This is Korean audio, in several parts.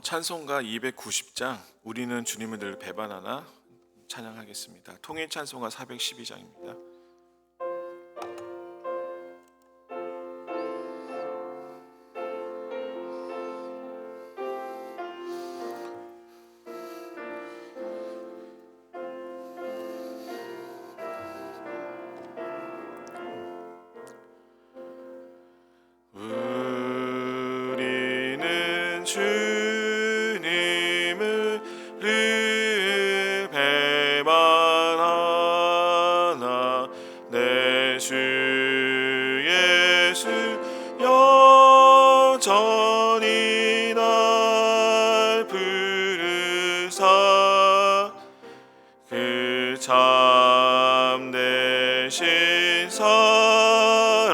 찬송가 290장 우리는 주님을 늘 배반하나 찬양하겠습니다. 통일 찬송가 412장입니다. 우리는 주님을 늘 배반하나 내 주 예수 여전히 날 부르사 그 참되신 사랑을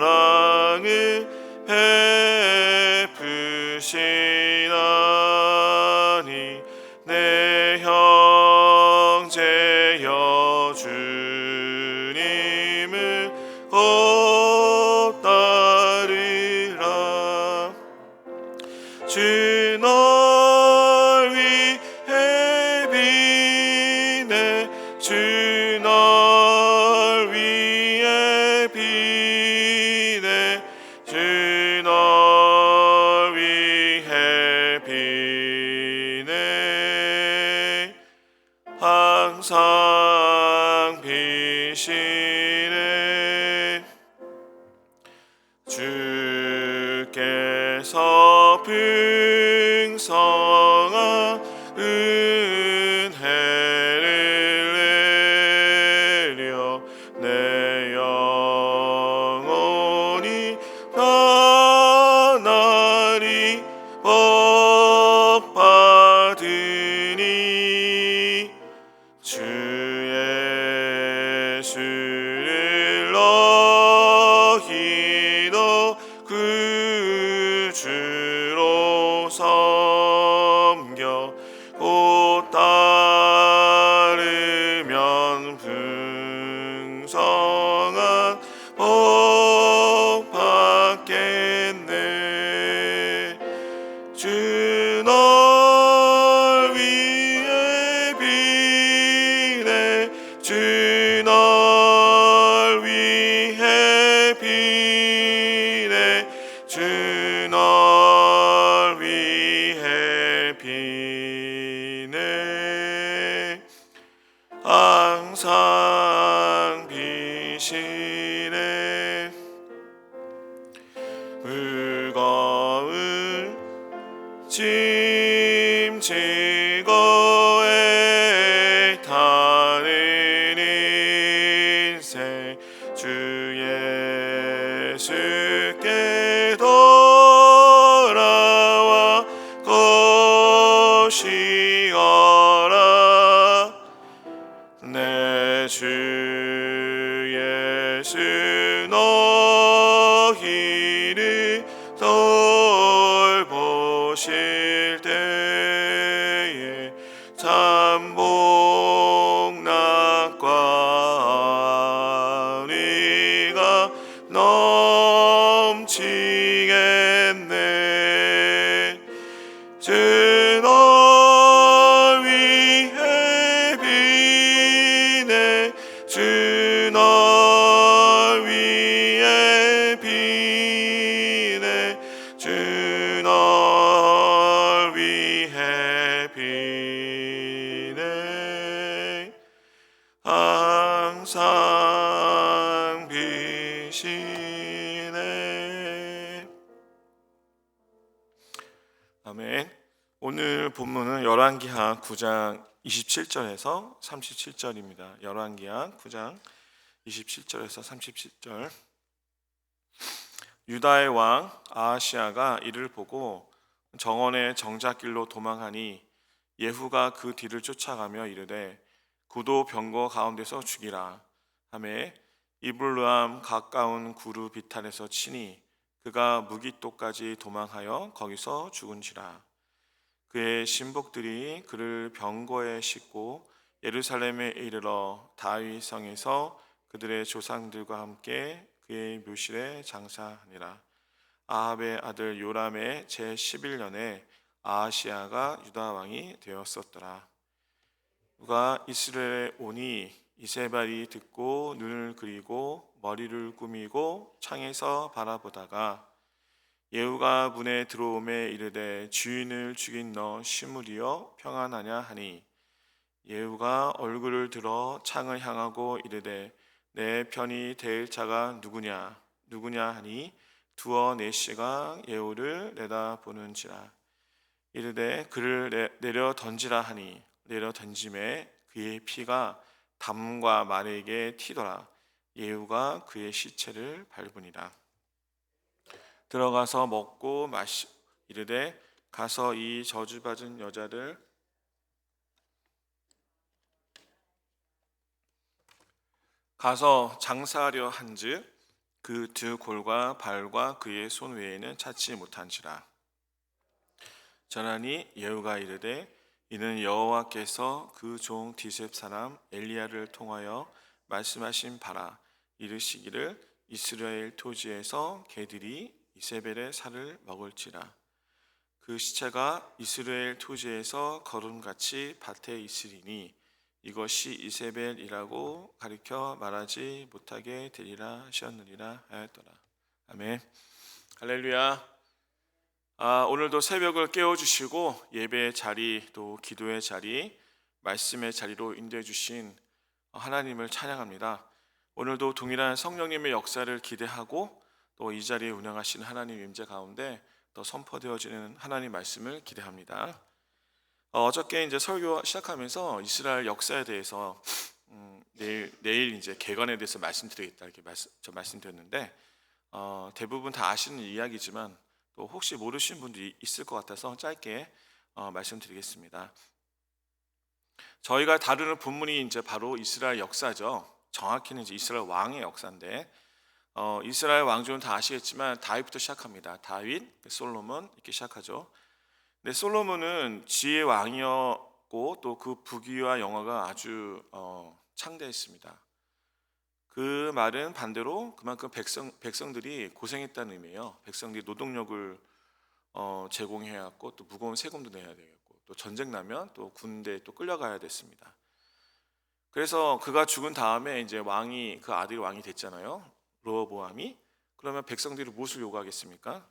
베푸시나니 내 형제여 주님을 곧 따르라. 주 널 위해 비네 주 널 위해 비네 주 널 위해 비네 항상 비시네. 주께서 풍성한 은혜를 내려 내 영혼이 나날이 복받으니 주 예수를 너희도 구주로 섬겨 곧 따르면 풍성한 복 받겠네. 주 널 위해 비네 주 널 위해 비네 주 널 위해 비네 항상 비시네. 무거운 짐 지고 애타는 인생 주 예수께 돌아와 것이어라. 내 주 예수 너희를 돌보실 때에 참 복락과 의가 넘치겠네. 주 널 위해 비네 주 널 위해 비네 주 널 위해 비네 항상 비시네. 아멘. 오늘 본문은 열왕기하 9장 27절에서 37절입니다. 열왕기하 9장 27절에서 37절. 유다의 왕 아하시아가 이를 보고 정원의 정작길로 도망하니 예후가 그 뒤를 쫓아가며 이르되 구도 병거 가운데서 죽이라 하매 이블루암 가까운 구루 비탈에서 치니 그가 무기토까지 도망하여 거기서 죽은지라. 그의 신복들이 그를 병거에 싣고 예루살렘에 이르러 다윗 성에서 그들의 조상들과 함께 그의 묘실에 장사하니라. 아합의 아들 요람의 제 11년에 아하시아가 유다 왕이 되었었더라. 누가 이스라엘에 오니 이세벨이 듣고 눈을 그리고 머리를 꾸미고 창에서 바라보다가 예후가 문에 들어오매 이르되 주인을 죽인 너 시므리여 평안하냐 하니 예후가 얼굴을 들어 창을 향하고 이르되 내 편이 될 자가 누구냐 하니 두어 넷시가 예후를 내다보는지라. 이르되 그를 내려 던지라 하니 내려 던짐에 그의 피가 담과 말에게 튀더라. 예후가 그의 시체를 밟으니라. 들어가서 먹고 마시 이르되 가서 이 저주받은 여자를 가서 장사하려 한즉 그 두 골과 발과 그의 손 외에는 찾지 못한지라. 전하니 예후가 이르되 이는 여호와께서 그 종 디셉 사람 엘리야를 통하여 말씀하신 바라. 이르시기를 이스라엘 토지에서 개들이 이세벨의 살을 먹을지라. 그 시체가 이스라엘 토지에서 거름같이 밭에 있으리니 이것이 이세벨이라고 가리켜 말하지 못하게 되리라 하셨느니라 하였더라. 아멘. 할렐루야. 오늘도 새벽을 깨워주시고 예배의 자리 또 기도의 자리 말씀의 자리로 인도해 주신 하나님을 찬양합니다. 오늘도 동일한 성령님의 역사를 기대하고 또 이 자리에 운영하신 하나님 임재 가운데 또 선포되어지는 하나님 말씀을 기대합니다. 어저께 이제 설교 시작하면서 이스라엘 역사에 대해서 내일 이제 개관에 대해서 말씀드리겠다 이렇게 말씀드렸는데 대부분 다 아시는 이야기지만 또 혹시 모르시는 분들이 있을 것 같아서 짧게 말씀드리겠습니다. 저희가 다루는 본문이 이제 바로 이스라엘 역사죠. 정확히는 이제 이스라엘 왕의 역사인데 이스라엘 왕조는 다 아시겠지만 다윗부터 시작합니다. 다윗, 솔로몬 이렇게 시작하죠. 근데 솔로몬은 지혜 왕이었고 또 그 부귀와 영화가 아주 창대했습니다. 그 말은 반대로 그만큼 백성들이 고생했다는 의미예요. 백성들이 노동력을 제공해야 했고 또 무거운 세금도 내야 되겠고 또 전쟁 나면 또 군대에 또 끌려가야 됐습니다. 그래서 그가 죽은 다음에 이제 왕이 그 아들이 왕이 됐잖아요. 르호보암이. 그러면 백성들이 무엇을 요구하겠습니까?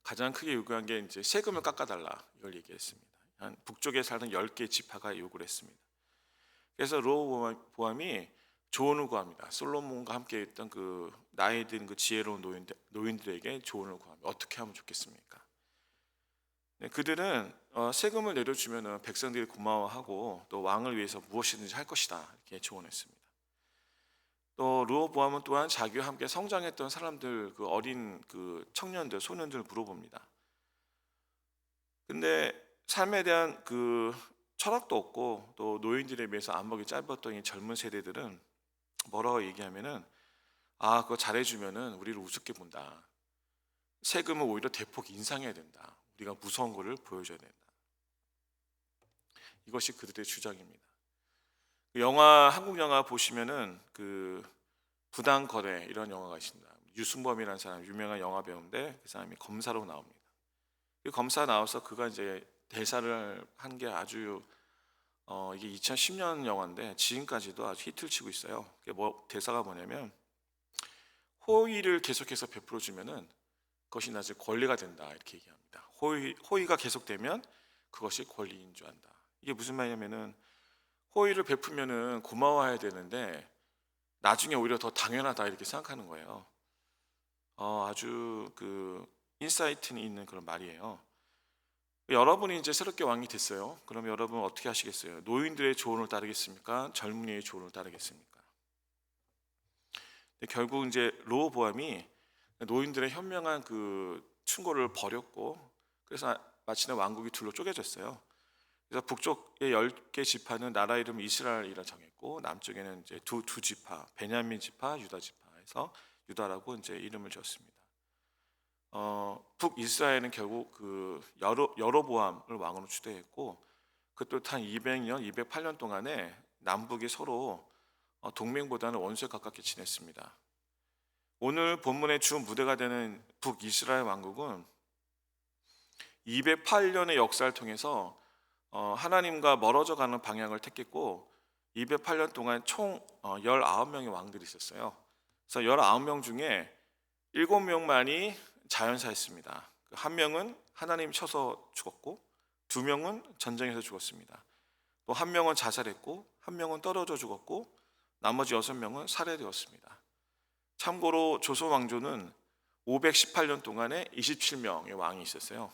가장 크게 요구한 게 이제 세금을 깎아달라 이걸 얘기했습니다. 한 북쪽에 살던 10개 지파가 요구를 했습니다. 그래서 르호보암이 조언을 구합니다. 솔로몬과 함께 있던 그 나이 든 그 지혜로운 노인들에게 조언을 구합니다. 어떻게 하면 좋겠습니까? 네, 그들은 세금을 내려주면 백성들이 고마워하고 또 왕을 위해서 무엇이든지 할 것이다 이렇게 조언했습니다. 또 르호보암은 또한 자기와 함께 성장했던 사람들 그 어린 그 청년들 소년들 물어봅니다. 근데 삶에 대한 그 철학도 없고 또 노인들에 비해서 안목이 짧았던 이 젊은 세대들은 뭐라고 얘기하면은 그거 잘해주면은 우리를 우습게 본다. 세금은 오히려 대폭 인상해야 된다. 우리가 무서운 거를 보여줘야 된다. 이것이 그들의 주장입니다. 한국 영화 보시면은 그 부당거래 이런 영화가 있습니다. 유승범이라는 사람 유명한 영화 배우인데 그 사람이 검사로 나옵니다. 그 검사 나와서 그가 이제 대사를 한 게 아주 이게 2010년 영화인데 지금까지도 아주 히트를 치고 있어요. 대사가 뭐냐면 호의를 계속해서 베풀어주면은 그것이 나중에 권리가 된다 이렇게 얘기합니다. 호의가 계속되면 그것이 권리인 줄 안다. 이게 무슨 말이냐면은 호의를 베풀면은 고마워해야 되는데 나중에 오히려 더 당연하다 이렇게 생각하는 거예요. 아주 그 인사이트 있는 그런 말이에요. 여러분이 이제 새롭게 왕이 됐어요. 그럼 여러분 어떻게 하시겠어요? 노인들의 조언을 따르겠습니까? 젊은이의 조언을 따르겠습니까? 결국 이제 르호보암이 노인들의 현명한 그 충고를 버렸고 그래서 마침내 왕국이 둘로 쪼개졌어요. 그래서 북쪽의 10개 지파는 나라 이름 이스라엘이라 정했고 남쪽에는 이제 두 지파 베냐민 지파, 유다 지파에서 유다라고 이제 이름을 지었습니다. 북이스라엘은 결국 그 여로보암을 왕으로 추대했고 그것도 한 200년, 208년 동안에 남북이 서로 동맹보다는 원수에 가깝게 지냈습니다. 오늘 본문의 주 무대가 되는 북이스라엘 왕국은 208년의 역사를 통해서 하나님과 멀어져가는 방향을 택했고 208년 동안 총 19명의 왕들이 있었어요. 그래서 19명 중에 7명만이 자연사였습니다. 한 명은 하나님 쳐서 죽었고 2명은 전쟁에서 죽었습니다. 또 한 명은 자살했고 한 명은 떨어져 죽었고 나머지 6명은 살해되었습니다. 참고로 조선 왕조는 518년 동안에 27명의 왕이 있었어요.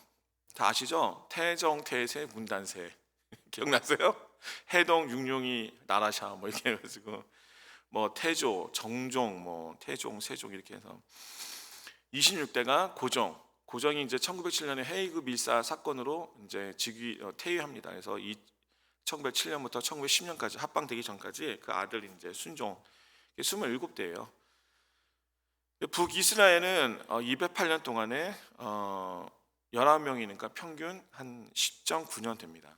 다 아시죠? 태정, 태세, 문단세 기억나세요? 해동, 육룡이, 나라샤 뭐 이렇게 해가지고 뭐 태조, 정종, 뭐 태종, 세종 이렇게 해서 26대가 고종이 이제 1907년에 헤이그 밀사 사건으로 이제 퇴위합니다. 그래서 1907년부터 1910년까지 합방되기 전까지 그 아들 이제 순종 27대예요. 북이스라엘은 208년 동안에 11명이니까 평균 한 10.9년 됩니다.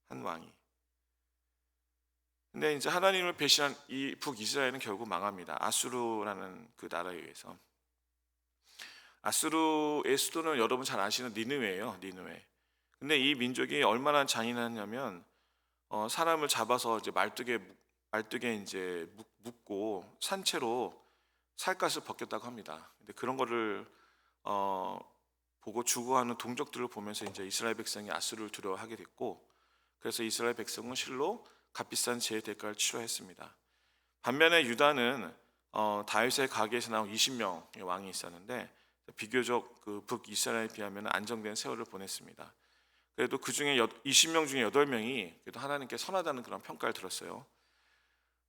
한 왕이. 근데 이제 하나님을 배신한 이 북이스라엘은 결국 망합니다. 아수르라는 그 나라에 의해서. 아수르의 수도는 여러분 잘 아시는 니느웨예요. 니느웨. 근데 이 민족이 얼마나 잔인하냐면 사람을 잡아서 이제 말뚝에 이제 묶고 산채로 살갗을 벗겼다고 합니다. 근데 그런 거를 보고 죽어가는 동족들을 보면서 이제 이스라엘 백성이 아수르를 두려워하게 됐고, 그래서 이스라엘 백성은 실로 값비싼 죄의 대가를 치러했습니다. 반면에 유다는 다윗의 가게에서 나온 20명의 왕이 있었는데 비교적 그 북이스라엘에 비하면 안정된 세월을 보냈습니다. 그래도 그 중에 20명 중에 8명이 그래도 하나님께 선하다는 그런 평가를 들었어요.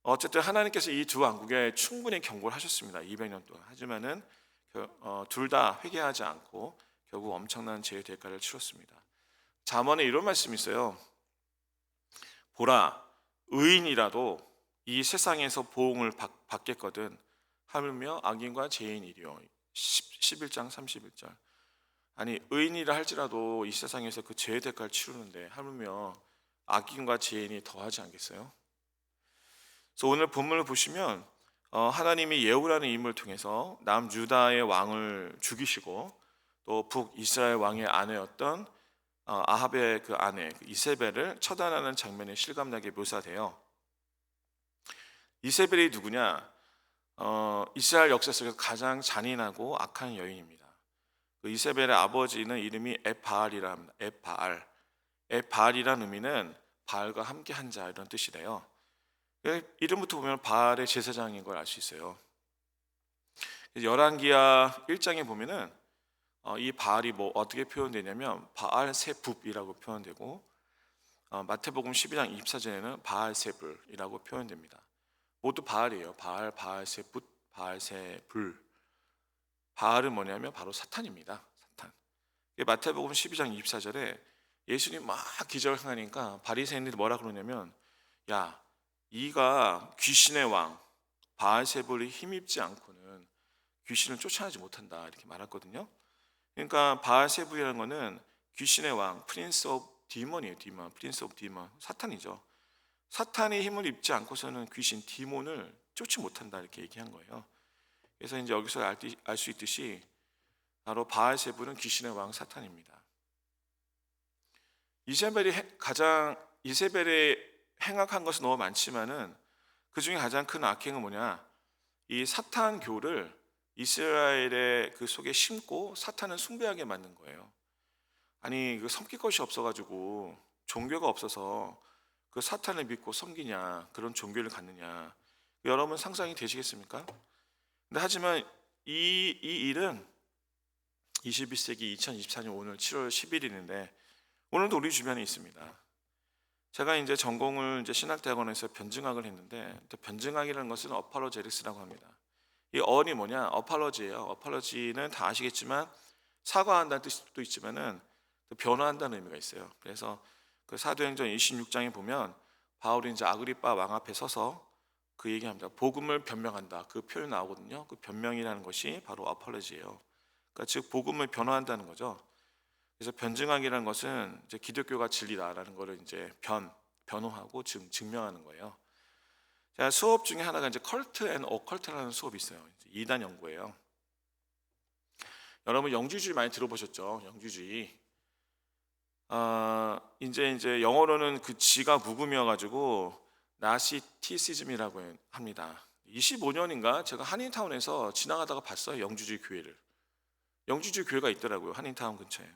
어쨌든 하나님께서 이 두 왕국에 충분히 경고를 하셨습니다. 200년 동안. 하지만은 둘 다 회개하지 않고 결국 엄청난 죄의 대가를 치렀습니다. 잠언에 이런 말씀이 있어요. 보라, 의인이라도 이 세상에서 보응을 받겠거든 하물며 악인과 죄인이리요. 11장 31절. 아니 의인이라 할지라도 이 세상에서 그 죄의 대가를 치르는데 하물며 악인과 죄인이 더하지 않겠어요? 그래서 오늘 본문을 보시면 하나님이 예후라는 인물을 통해서 남유다의 왕을 죽이시고 또 북이스라엘 왕의 아내였던 아합의 그 아내 이세벨을 처단하는 장면이 실감나게 묘사돼요. 이세벨이 누구냐? 이스라엘 역사 속에서 가장 잔인하고 악한 여인입니다. 그 이세벨의 아버지는 이름이 엣바알이라 합니다. 엣바알이라는 의미는 바알과 함께한 자 이런 뜻이래요. 이름부터 보면 바알의 제사장인 걸 알 수 있어요. 열왕기하 1장에 보면은 이 바알이 뭐 어떻게 표현되냐면 바알세붑이라고 표현되고 마태복음 12장 24절에는 바알세불이라고 표현됩니다. 모두 바알이에요. 바알세붑, 바알세불. 바알은 뭐냐면 바로 사탄입니다. 사탄. 마태복음 12장 24절에 예수님 막 기적을 행하니까 바리새인들이 뭐라 그러냐면 야, 이가 귀신의 왕 바알세불이 힘입지 않고는 귀신을 쫓아내지 못한다 이렇게 말했거든요. 그러니까 바알세불이라는 거는 귀신의 왕, 프린스 오브 디몬이에요. 프린스 오브 디몬, 사탄이죠. 사탄이 힘을 입지 않고서는 귀신 디몬을 쫓지 못한다 이렇게 얘기한 거예요. 그래서 이제 여기서 알 수 있듯이 바로 바알세불은 귀신의 왕 사탄입니다. 이세벨이 행악한 것은 너무 많지만은 그 중에 가장 큰 악행은 뭐냐? 이 사탄 교를 이스라엘의 그 속에 심고 사탄을 숭배하게 만든 거예요. 아니 그 섬길 것이 없어가지고 종교가 없어서 그 사탄을 믿고 섬기냐 그런 종교를 갖느냐 여러분 상상이 되시겠습니까? 근데 하지만 이 일은 21세기 2024년 오늘 7월 10일인데 오늘도 우리 주변에 있습니다. 제가 이제 전공을 이제 신학대학원에서 변증학을 했는데 변증학이라는 것은 어팔로제릭스라고 합니다. 이 어원이 뭐냐? 어팔러지예요. 어팔러지는 다 아시겠지만 사과한다는 뜻도 있지만은 변화한다는 의미가 있어요. 그래서 그 사도행전 26장에 보면 바울이 이제 아그리빠 왕 앞에 서서 그 얘기합니다. 복음을 변명한다. 그 표현 나오거든요. 그 변명이라는 것이 바로 어팔러지예요. 그러니까 즉 복음을 변화한다는 거죠. 그래서 변증학이라는 것은 이제 기독교가 진리다라는 것을 이제 변호하고 증명하는 거예요. 제가 수업 중에 하나가 이제 컬트 앤 오컬트라는 수업이 있어요. 이단 연구예요. 여러분 영주주의 많이 들어보셨죠? 영주주의. 이제 영어로는 그 G가 묵음이어가지고 나시티시즘이라고 합니다. 25년인가 제가 한인타운에서 지나가다가 봤어요. 영주주의 교회를. 영주주의 교회가 있더라고요. 한인타운 근처에.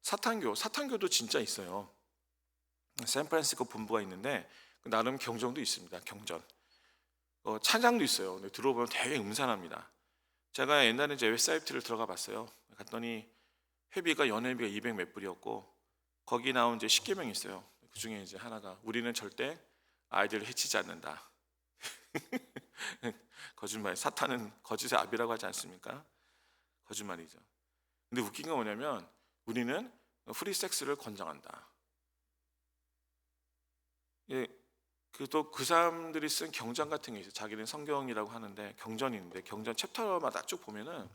사탄교도 진짜 있어요. 샌프란시스코 본부가 있는데 나름 경전도 있습니다. 경전. 찬양도 있어요. 근데 들어보면 되게 음산합니다. 제가 옛날에 이제 웹사이트를 들어가 봤어요. 갔더니 회비가 연회비가 200 몇 불이었고 거기 나온 이제 10계명이 있어요. 그 중에 이제 하나가 우리는 절대 아이들을 해치지 않는다. 거짓말. 사탄은 거짓의 아비라고 하지 않습니까? 거짓말이죠. 근데 웃긴 건 뭐냐면 우리는 프리섹스를 권장한다. 예, 그 사람들이 쓴 경전 같은 게 있어요. 자기는 성경이라고 하는데 경전이 있는데 경전 챕터마다 쭉 보면은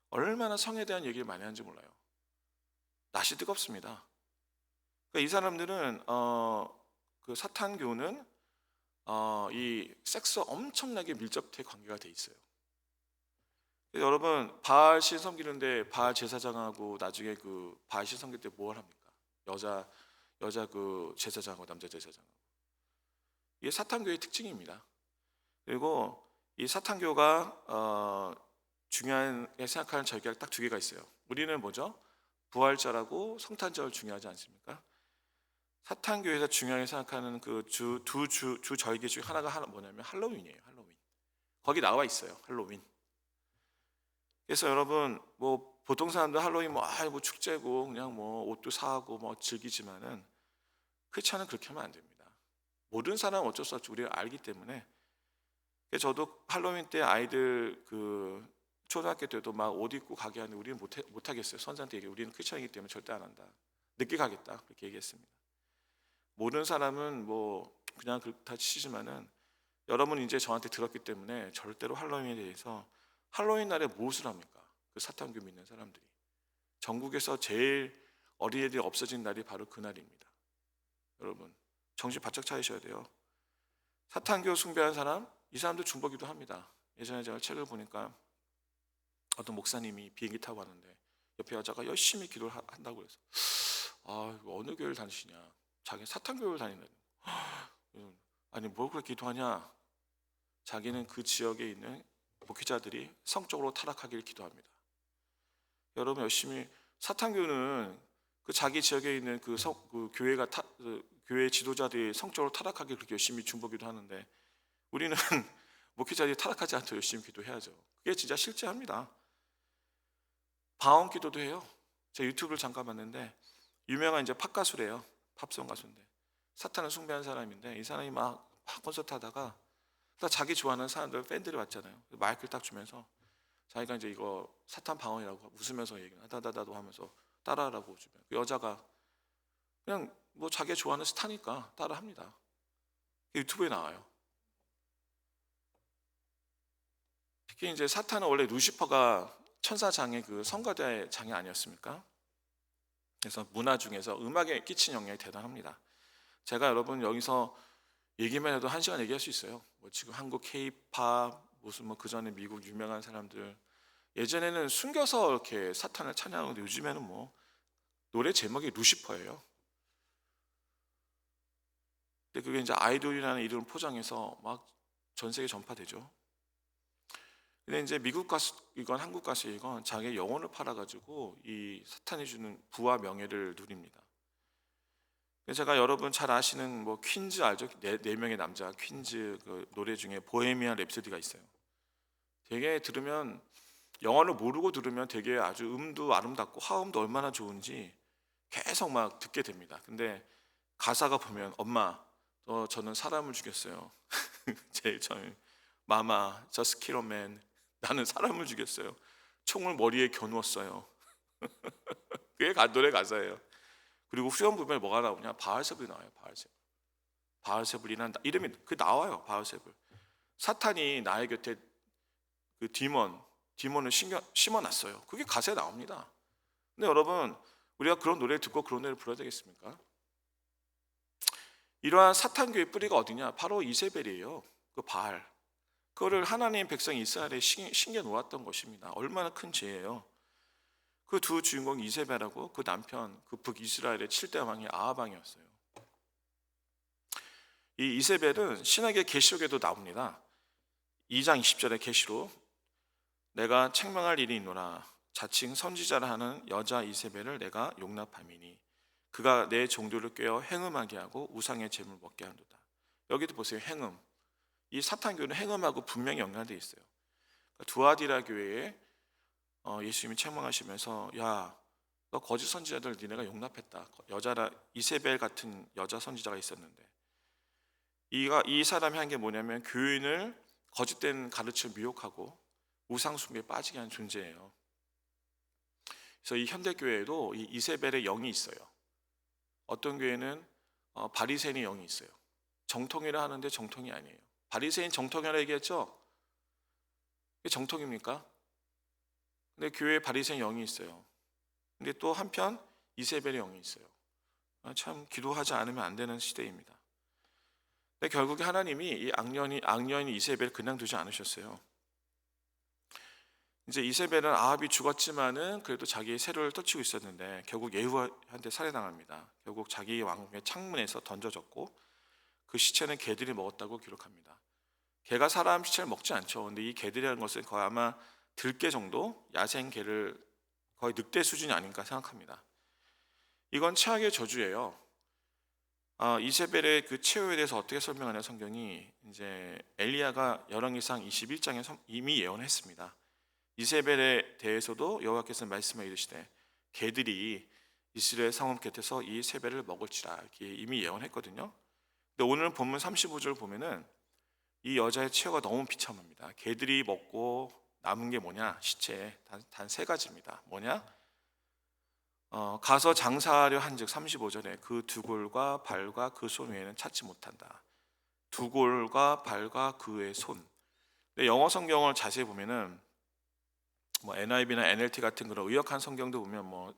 얼마나 성에 대한 얘기를 많이 하는지 몰라요. 낯이 뜨겁습니다. 그러니까 이 사람들은 그 사탄교는 이 섹스와 엄청나게 밀접해 관계가 돼 있어요. 여러분 바알 신 섬기는데 바알 제사장하고 나중에 그 바알 신 섬길 때 뭘 합니까? 여자 그 제사장하고 남자 제사장하고 이게 사탄교의 특징입니다. 그리고 이 사탄교가 중요하게 생각하는 절기가 딱 2개가 있어요. 우리는 뭐죠? 부활절하고 성탄절 중요하지 않습니까? 사탄교에서 중요하게 생각하는 그 주 절기 중에 하나가 뭐냐면 할로윈이에요. 할로윈. 거기 나와 있어요. 할로윈. 그래서 여러분 뭐 보통 사람들 할로윈 뭐 축제고 그냥 뭐 옷도 사고 뭐 즐기지만은 크리스찬은 그렇게 하면 안 됩니다. 모든 사람은 어쩔 수 없이 우리가 알기 때문에. 저도 할로윈 때 아이들 그 초등학교 때도 막 옷 입고 가게 하는데 우리는 못 하겠어요. 선생한테 얘기해. 우리는 크리스찬이기 때문에 절대 안 한다. 늦게 가겠다. 그렇게 얘기했습니다. 모든 사람은 뭐 그냥 다 치지만은 여러분 이제 저한테 들었기 때문에 절대로 할로윈에 대해서 할로윈 날에 무엇을 합니까? 그 사탄교 믿는 사람들이 전국에서 제일 어린애들이 없어진 날이 바로 그 날입니다. 여러분 정신 바짝 차리셔야 돼요. 사탄교 숭배하는 사람, 이 사람도 중보기도 합니다. 예전에 제가 책을 보니까 어떤 목사님이 비행기 타고 왔는데 옆에 여자가 열심히 기도를 한다고 그래서 어느 교회를 다니시냐? 자기 사탄교회를 다닌다는 거예요. 아니 뭘 그렇게 기도하냐? 자기는 그 지역에 있는 목회자들이 성적으로 타락하기를 기도합니다. 여러분 열심히 사탄교는 그 자기 지역에 있는 그 교회가 교회 지도자들이 성적으로 타락하기를 그렇게 열심히 중보기도 하는데 우리는 목회자들이 타락하지 않도록 열심히 기도해야죠. 그게 진짜 실제합니다. 방언 기도도 해요. 제가 유튜브를 잠깐 봤는데 유명한 이제 팝 가수래요. 팝송 가수인데 사탄을 숭배하는 사람인데 이 사람이 막 콘서트 하다가 딱 자기 좋아하는 사람들 팬들이 왔잖아요. 마이크를 딱 주면서 자기가 이제 이거 사탄 방언이라고 웃으면서 얘기를 다다다도 하면서 따라하라고 주면 그 여자가 그냥 뭐 자기가 좋아하는 스타니까 따라합니다. 유튜브에 나와요. 특히 이제 사탄은 원래 루시퍼가 천사장의 그 성가대 장이 아니었습니까? 그래서 문화 중에서 음악에 끼친 영향이 대단합니다. 제가 여러분 여기서 얘기만 해도 1시간 얘기할 수 있어요. 뭐 지금 한국 K-팝 무슨 뭐 그 전에 미국 유명한 사람들 예전에는 숨겨서 이렇게 사탄을 찬양하는데 요즘에는 뭐 노래 제목이 루시퍼예요. 근데 그게 이제 아이돌이라는 이름을 포장해서 막 전 세계 전파되죠. 근데 이제 미국 가수이건 한국 가수이건 자기의 영혼을 팔아가지고 이 사탄이 주는 부와 명예를 누립니다. 제가 여러분 잘 아시는 뭐 퀸즈 알죠? 네 명의 남자 퀸즈 그 노래 중에 보헤미안 랩소디가 있어요. 되게 들으면 영어를 모르고 들으면 되게 아주 음도 아름답고 화음도 얼마나 좋은지 계속 막 듣게 됩니다. 근데 가사가 보면 엄마, 저는 사람을 죽였어요. 제일 처음 마마, just kill a man. 나는 사람을 죽였어요. 총을 머리에 겨누었어요. 그게 노래 가사예요. 그리고 후렴 부분에 뭐가 나오냐? 바알세불이 나와요. 바알세불이란 이름이 그 나와요. 바알세불. 사탄이 나의 곁에 그 디몬을 심어놨어요. 그게 가사에 나옵니다. 근데 여러분 우리가 그런 노래를 듣고 그런 노래를 불러야 되겠습니까? 이러한 사탄교의 뿌리가 어디냐? 바로 이세벨이에요. 그 바알. 그거를 하나님 백성 이스라엘에 심겨 놓았던 것입니다. 얼마나 큰 죄예요. 그 두 주인공 이세벨하고 그 남편 그 북이스라엘의 7대 왕이 아합 왕이었어요. 이 이세벨은 신약의 계시록에도 나옵니다. 2장 20절의 계시록 내가 책망할 일이 있노라 자칭 선지자라 하는 여자 이세벨을 내가 용납함이니 그가 내 종들을 꿰어 행음하게 하고 우상의 제물 먹게 한도다. 여기도 보세요. 행음. 이 사탄교는 행음하고 분명히 연관되어 있어요. 두아디라 교회에 예수님이 책망하시면서 야, 너 거짓 선지자들 니네가 용납했다. 여자라 이세벨 같은 여자 선지자가 있었는데 이 사람이 한 게 뭐냐면 교인을 거짓된 가르침을 미혹하고 우상 숭배에 빠지게 한 존재예요. 그래서 이 현대 교회에도 이 이세벨의 영이 있어요. 어떤 교회는 바리새인의 영이 있어요. 정통이라 하는데 정통이 아니에요. 바리새인 정통이라 얘기했죠? 이게 정통입니까? 근데 교회에 바리새인 영이 있어요. 근데 또 한편 이세벨의 영이 있어요. 참 기도하지 않으면 안 되는 시대입니다. 근데 결국에 하나님이 이 악년인 이세벨 그냥 두지 않으셨어요. 이제 이세벨은 아합이 죽었지만은 그래도 자기의 세력을 떨치고 있었는데 결국 예후한테 살해당합니다. 결국 자기 왕궁의 창문에서 던져졌고 그 시체는 개들이 먹었다고 기록합니다. 개가 사람 시체를 먹지 않죠. 근데 이 개들이라는 것은 거의 아마 들개 정도 야생 개를 거의 늑대 수준이 아닌가 생각합니다. 이건 최악의 저주예요. 이세벨의 그 최후에 대해서 어떻게 설명하냐 성경이 이제 엘리야가 열왕기상 21장에 이미 예언했습니다. 이세벨에 대해서도 여호와께서 말씀해 이르시되 개들이 이스라엘 성읍 곁에서 이 세벨을 먹을지라 이렇게 이미 예언했거든요. 근데 오늘 본문 35절 보면은 이 여자의 최후가 너무 비참합니다. 개들이 먹고 남은 게 뭐냐? 시체 단 세 가지입니다. 뭐냐? 가서 장사하려 한즉 35절에 그 두골과 발과 그 손 외에는 찾지 못한다. 두골과 발과 그의 손. 근데 영어 성경을 자세히 보면은 뭐 NIV나 NLT 같은 그런 의역한 성경도 보면 뭐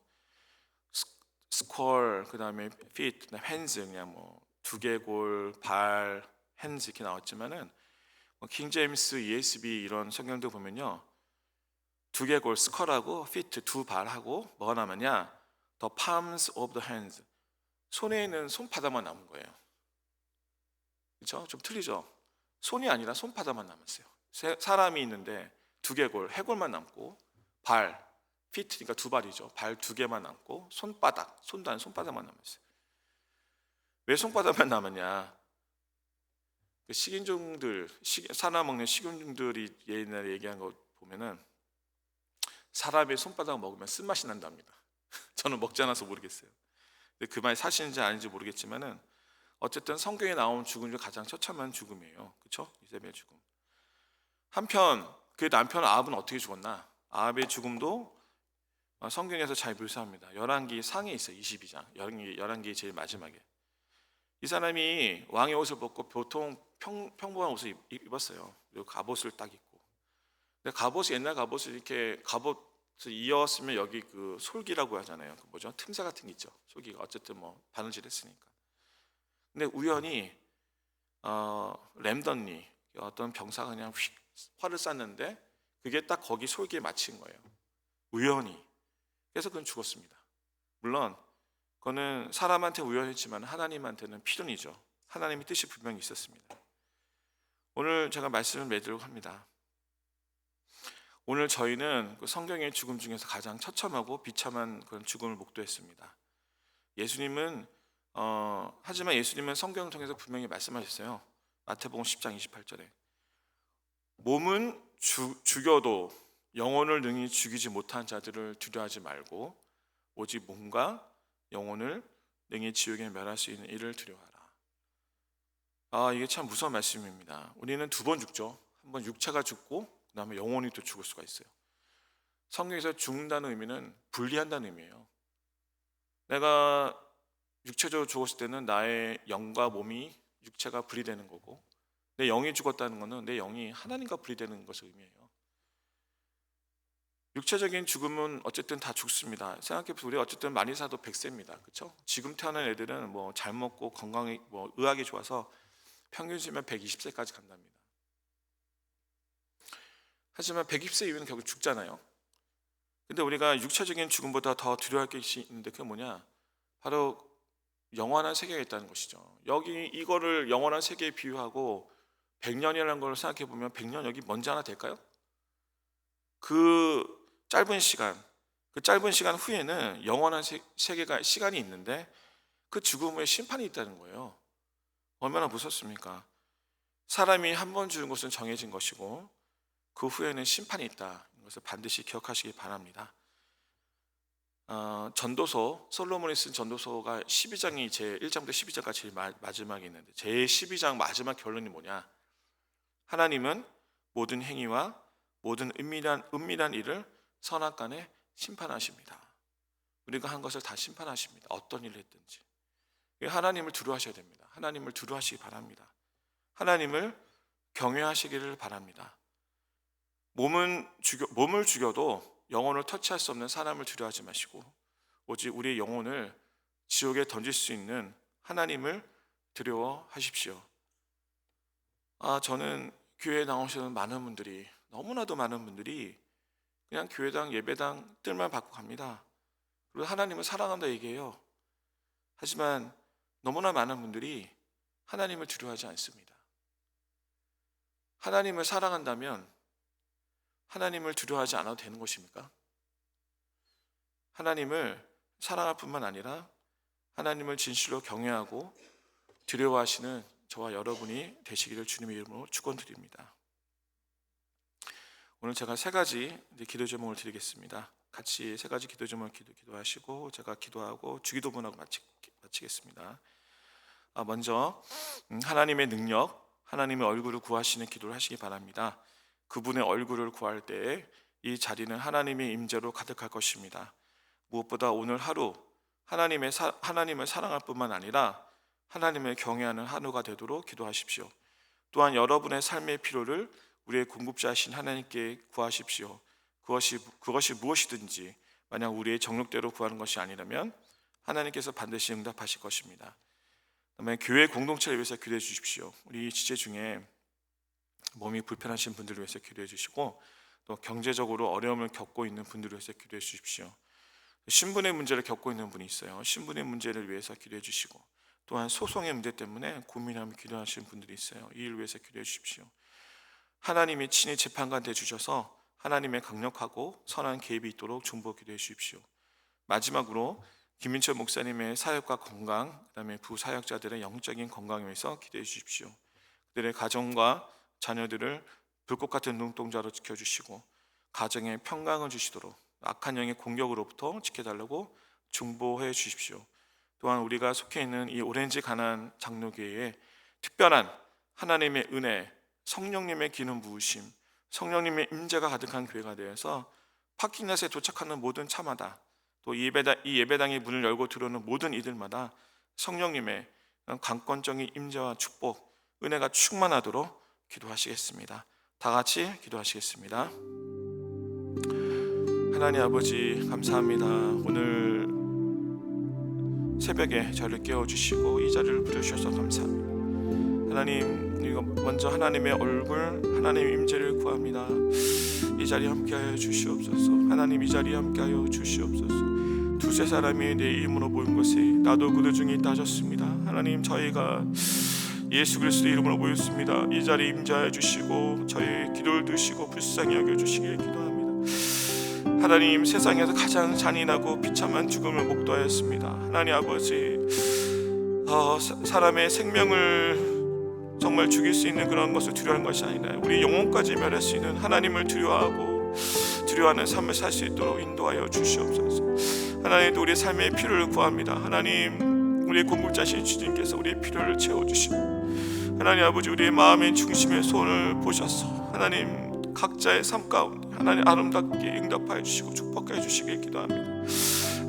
스콜 그다음에 feet, 그다음에 hands 그냥 뭐 두개골, 발, hands 이렇게 나왔지만은 킹 제임스 ESV 이런 성경도 보면요. 두개골 스컬하고 feet 두 발하고 뭐가 남았냐? The palms of the hands. 손에 있는 손바닥만 남은 거예요. 그렇죠? 좀 틀리죠? 손이 아니라 손바닥만 남았어요. 사람이 있는데 두개골, 해골만 남고 발, feet니까 두 발이죠. 발 두 개만 남고 손바닥, 손도 아닌 손바닥만 남았어요. 왜 손바닥만 남았냐? 식인종들, 사람 먹는 식인종들이 옛날에 얘기한 거 보면은 사람의 손바닥 먹으면 쓴맛이 난답니다. 저는 먹지 않아서 모르겠어요. 근데 그 말이 사실인지 아닌지 모르겠지만은 어쨌든 성경에 나온 죽음 중 가장 처참한 죽음이에요. 그렇죠? 이세벨 죽음. 한편 그 남편 아합은 어떻게 죽었나? 아합의 죽음도 성경에서 잘 묘사합니다. 열왕기 상에 있어요. 22장. 열왕기 제일 마지막에. 이 사람이 왕의 옷을 벗고 보통 평범한 옷을 입었어요. 그리고 갑옷을 딱 입고. 근데 갑옷이 옛날 갑옷을 이렇게 갑옷을 이었으면 여기 그 솔기라고 하잖아요. 그 뭐죠? 틈새 같은 게 있죠. 솔기가 어쨌든 뭐 바느질 했으니까. 근데 우연히 램던리 어떤 병사가 그냥 휙 활을 쐈는데 그게 딱 거기 솔기에 맞힌 거예요. 우연히. 그래서 그건 죽었습니다. 물론 그거는 사람한테 우연했지만 하나님한테는 필연이죠. 하나님의 뜻이 분명히 있었습니다. 오늘 제가 말씀을 맺으려고 합니다. 오늘 저희는 그 성경의 죽음 중에서 가장 처참하고 비참한 그런 죽음을 목도했습니다. 예수님은 하지만 예수님은 성경을 통해서 분명히 말씀하셨어요. 마태복음 10장 28절에 몸은 죽여도 영혼을 능히 죽이지 못한 자들을 두려워하지 말고 오직 몸과 영혼을 능히 지옥에 멸할 수 있는 이를 두려워하라. 이게 참 무서운 말씀입니다. 우리는 두 번 죽죠. 한 번 육체가 죽고 그다음에 영혼이 또 죽을 수가 있어요. 성경에서 죽는다는 의미는 분리한다는 의미예요. 내가 육체적으로 죽었을 때는 나의 영과 몸이 육체가 분리되는 거고 내 영이 죽었다는 것은 내 영이 하나님과 분리되는 것을 의미해요. 육체적인 죽음은 어쨌든 다 죽습니다. 생각해보세요. 우리 어쨌든 많이 사도 100세입니다. 그렇죠? 지금 태어난 애들은 뭐 잘 먹고 건강이 뭐 의학이 좋아서 평균이면 120세까지 간답니다. 하지만 120세 이후는 결국 죽잖아요. 근데 우리가 육체적인 죽음보다 더 두려워할 것이 있는데 그게 뭐냐? 바로 영원한 세계가 있다는 것이죠. 여기 이거를 영원한 세계에 비유하고 100년이라는 걸 생각해 보면 100년 여기 먼지 하나 될까요? 그 짧은 시간, 그 짧은 시간 후에는 영원한 세계가 시간이 있는데 그 죽음 후에 심판이 있다는 거예요. 얼마나 무섭습니까? 사람이 한 번 죽은 것은 정해진 것이고 그 후에는 심판이 있다. 이것을 반드시 기억하시기 바랍니다. 전도서, 솔로몬이 쓴 전도서가 12장이 제 1장부터 12장까지 제일 마지막에 있는데 제 12장 마지막 결론이 뭐냐? 하나님은 모든 행위와 모든 은밀한 일을 선악간에 심판하십니다. 우리가 한 것을 다 심판하십니다. 어떤 일을 했든지. 하나님을 두려워하셔야 됩니다. 하나님을 두려워하시기 바랍니다. 하나님을 경외하시기를 바랍니다. 몸을 죽여도 영혼을 터치할 수 없는 사람을 두려워하지 마시고 오직 우리의 영혼을 지옥에 던질 수 있는 하나님을 두려워하십시오. 저는 교회에 나오시는 많은 분들이, 너무나도 많은 분들이 그냥 교회당 예배당 뜰만 받고 갑니다. 그리고 하나님을 사랑한다 얘기해요. 하지만 너무나 많은 분들이 하나님을 두려워하지 않습니다. 하나님을 사랑한다면 하나님을 두려워하지 않아도 되는 것입니까? 하나님을 사랑할 뿐만 아니라 하나님을 진실로 경외하고 두려워하시는 저와 여러분이 되시기를 주님의 이름으로 축원드립니다. 오늘 제가 세 가지 기도 제목을 드리겠습니다. 같이 세 가지 기도 제목을 기도하시고 제가 기도하고 주기도문하고 마치겠습니다. 먼저 하나님의 능력, 하나님의 얼굴을 구하시는 기도를 하시기 바랍니다. 그분의 얼굴을 구할 때에 이 자리는 하나님의 임재로 가득할 것입니다. 무엇보다 오늘 하루 하나님을 사랑할 뿐만 아니라 하나님을 경외하는 하루가 되도록 기도하십시오. 또한 여러분의 삶의 필요를 우리의 공급자이신 하나님께 구하십시오. 그것이 무엇이든지 만약 우리의 정욕대로 구하는 것이 아니라면 하나님께서 반드시 응답하실 것입니다. 그다음에 교회 공동체를 위해서 기도해 주십시오. 우리 지체 중에 몸이 불편하신 분들을 위해서 기도해 주시고 또 경제적으로 어려움을 겪고 있는 분들을 위해서 기도해 주십시오. 신분의 문제를 겪고 있는 분이 있어요. 신분의 문제를 위해서 기도해 주시고 또한 소송의 문제 때문에 고민하며 기도하시는 분들이 있어요. 이 일을 위해서 기도해 주십시오. 하나님이 친히 재판관 돼 주셔서 하나님의 강력하고 선한 개입이 있도록 중보 기도해 주십시오. 마지막으로 김민철 목사님의 사역과 건강, 그다음에 부사역자들의 영적인 건강을 위해서 기도해 주십시오. 그들의 가정과 자녀들을 불꽃 같은 눈동자로 지켜주시고 가정에 평강을 주시도록 악한 영의 공격으로부터 지켜달라고 중보해 주십시오. 또한 우리가 속해 있는 이 오렌지 가난 장로교회에 특별한 하나님의 은혜, 성령님의 기름 부으심, 성령님의 임재가 가득한 교회가 되어서 파킹낫에 도착하는 모든 차마다 또 이 예배당의 문을 열고 들어오는 모든 이들마다 성령님의 강권적인 임재와 축복, 은혜가 충만하도록 기도하시겠습니다. 다 같이 기도하시겠습니다. 하나님 아버지 감사합니다. 오늘 새벽에 저를 깨워주시고 이 자리를 부르셔서 감사합니다. 하나님, 먼저 하나님의 얼굴, 하나님의 임재를 구합니다. 이 자리에 함께하여 주시옵소서. 하나님, 이 자리에 함께하여 주시옵소서. 두세 사람이 내 이름으로 모인 곳에 나도 그들 중에 있다 하셨습니다. 하나님, 저희가 예수 그리스도의 이름으로 모였습니다. 이 자리에 임재하여 주시고 저희의 기도를 드시고 불쌍히 여겨주시길 기도합니다. 하나님, 세상에서 가장 잔인하고 비참한 죽음을 목도하였습니다. 하나님 아버지, 사람의 생명을 정말 죽일 수 있는 그런 것을 두려워하는 것이 아니라 우리 영혼까지 멸할 수 있는 하나님을 두려워하는 삶을 살 수 있도록 인도하여 주시옵소서. 하나님, 우리의 삶의 필요를 구합니다. 하나님, 우리의 공급자신 주님께서 우리의 필요를 채워주시고 하나님 아버지, 우리의 마음의 중심에 손을 보셔서 하나님 각자의 삶 가운데 하나님 아름답게 응답하여 주시고 축복하여 주시길 기도합니다.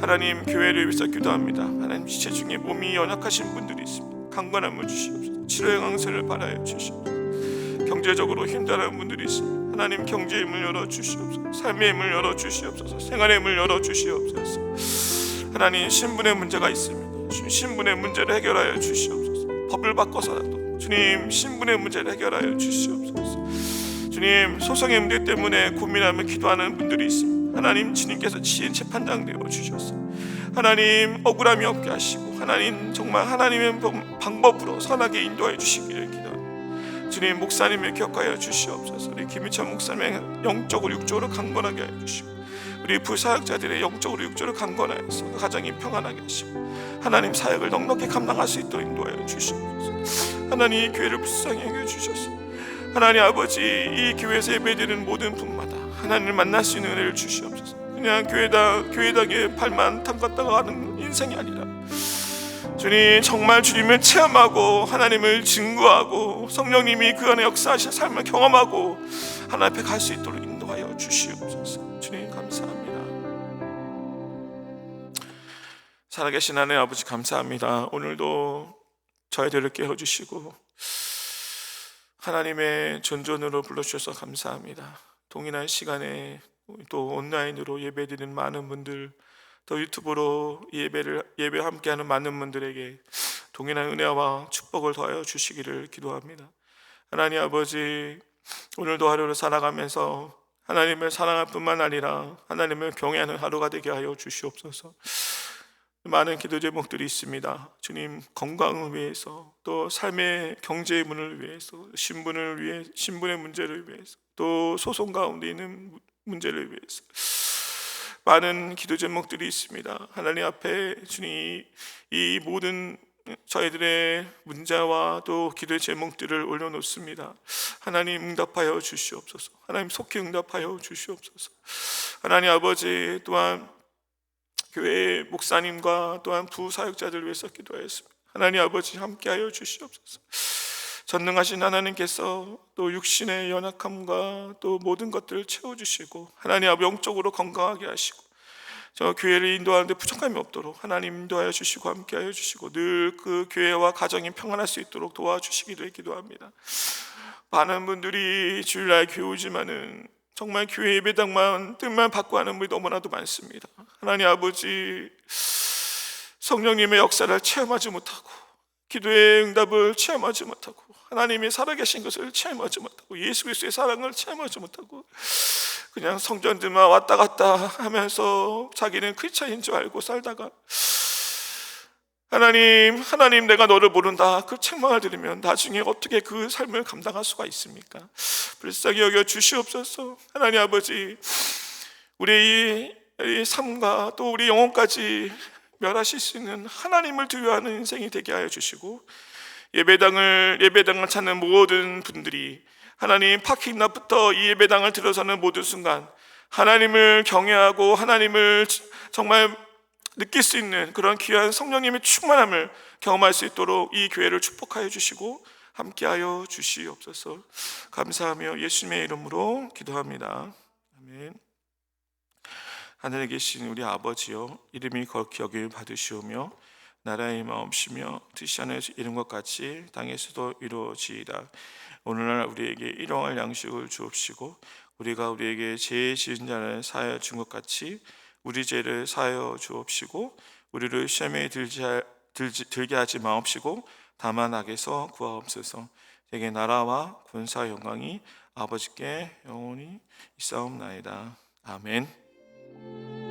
하나님, 교회를 위해서 기도합니다. 하나님, 지체 중에 몸이 연약하신 분들이 있습니다. 강건함을 주시옵소서. 치료의 강세를 바라여 주시옵소서. 경제적으로 힘들어하는 분들이 있습니다. 하나님, 경제의 힘을 열어주시옵소서. 삶의 힘을 열어주시옵소서. 생활의 힘을 열어주시옵소서. 하나님, 신분의 문제가 있습니다. 신분의 문제를 해결하여 주시옵소서. 법을 바꿔서라도 주님 신분의 문제를 해결하여 주시옵소서. 주님, 소송의 문제 때문에 고민하며 기도하는 분들이 있습니다. 하나님 주님께서 친히 재판장 되어 주셔서 하나님 억울함이 없게 하시고 하나님 정말 하나님의 방법으로 선하게 인도하여 주시기를 기도합니다. 주님 목사님을 격하여 주시옵소서. 우리 김희철 목사님의 영적으로 육적으로 강건하게 하여 주시고 우리 부사역자들의 영적으로 육적으로 강건하여서 그 가정이 평안하게 하시고 하나님 사역을 넉넉히 감당할 수 있도록 인도하여 주시옵소서. 하나님 이 교회를 불쌍히 여겨 주셔서 하나님 아버지 이 교회에서 예배드리는 모든 분마다 하나님을 만날 수 있는 은혜를 주시옵소서. 그냥 교회당에 발만 담갔다가 가는 인생이 아니라 주님 정말 주님을 체험하고 하나님을 증거하고 성령님이 그 안에 역사하신 삶을 경험하고 하나님 앞에 갈 수 있도록 인도하여 주시옵소서. 주님 감사합니다. 살아계신 하나님 아버지 감사합니다. 오늘도 저희들을 깨워주시고 하나님의 전전으로 불러주셔서 감사합니다. 동일한 시간에 또 온라인으로 예배드리는 많은 분들, 또 유튜브로 예배 함께하는 많은 분들에게 동일한 은혜와 축복을 더하여 주시기를 기도합니다. 하나님 아버지, 오늘도 하루를 살아가면서 하나님을 사랑할 뿐만 아니라 하나님을 경외하는 하루가 되게 하여 주시옵소서. 많은 기도 제목들이 있습니다. 주님 건강을 위해서, 또 삶의 경제의 문을 위해서, 신분의 문제를 위해서, 또 소송 가운데 있는 문제를 위해서 많은 기도 제목들이 있습니다. 하나님 앞에 주님 이 모든 저희들의 문제와 또 기도의 제목들을 올려놓습니다. 하나님 응답하여 주시옵소서. 하나님 속히 응답하여 주시옵소서. 하나님 아버지, 또한 교회 목사님과 또한 부사역자들 위해서 기도하였습니다. 하나님 아버지 함께하여 주시옵소서. 전능하신 하나님께서 또 육신의 연약함과 또 모든 것들을 채워주시고 하나님 아버지 영적으로 건강하게 하시고 저 교회를 인도하는데 부족함이 없도록 하나님 인도하여 주시고 함께하여 주시고 늘 그 교회와 가정이 평안할 수 있도록 도와주시기를 기도합니다. 많은 분들이 주일날 교회 오지만은 정말 교회 예배당만 뜻만 받고 하는 분이 너무나도 많습니다. 하나님 아버지, 성령님의 역사를 체험하지 못하고 기도의 응답을 체험하지 못하고 하나님이 살아계신 것을 체험하지 못하고 예수 그리스도의 사랑을 체험하지 못하고 그냥 성전들만 왔다 갔다 하면서 자기는 크리스찬인 줄 알고 살다가 하나님 내가 너를 모른다 그 책망을 들으면 나중에 어떻게 그 삶을 감당할 수가 있습니까? 불쌍히 여겨 주시옵소서. 하나님 아버지, 우리 이 삶과 또 우리 영혼까지 멸하실 수 있는 하나님을 두려워하는 인생이 되게 하여 주시고 예배당을 찾는 모든 분들이 하나님 파킹락부터 이 예배당을 들어서는 모든 순간 하나님을 경외하고 하나님을 정말 느낄 수 있는 그런 귀한 성령님의 충만함을 경험할 수 있도록 이 교회를 축복하여 주시고 함께하여 주시옵소서. 감사하며 예수님의 이름으로 기도합니다. 아멘. 하늘에 계신 우리 아버지여, 이름이 거룩히 여김을 받으시오며 나라의 마옵시며 뜻이 하늘에서 이룬 것 같이 땅에서도 이루어지이다. 오늘날 우리에게 일용할 양식을 주옵시고 우리가 우리에게 죄 지은 자를 사하여 준 것 같이 우리 죄를 사하여 주옵시고 우리를 시험에 들게 하지 마옵시고 다만 악에서 구하옵소서. 내게 나라와 권사 영광이 아버지께 영원히 있사옵나이다. 아멘.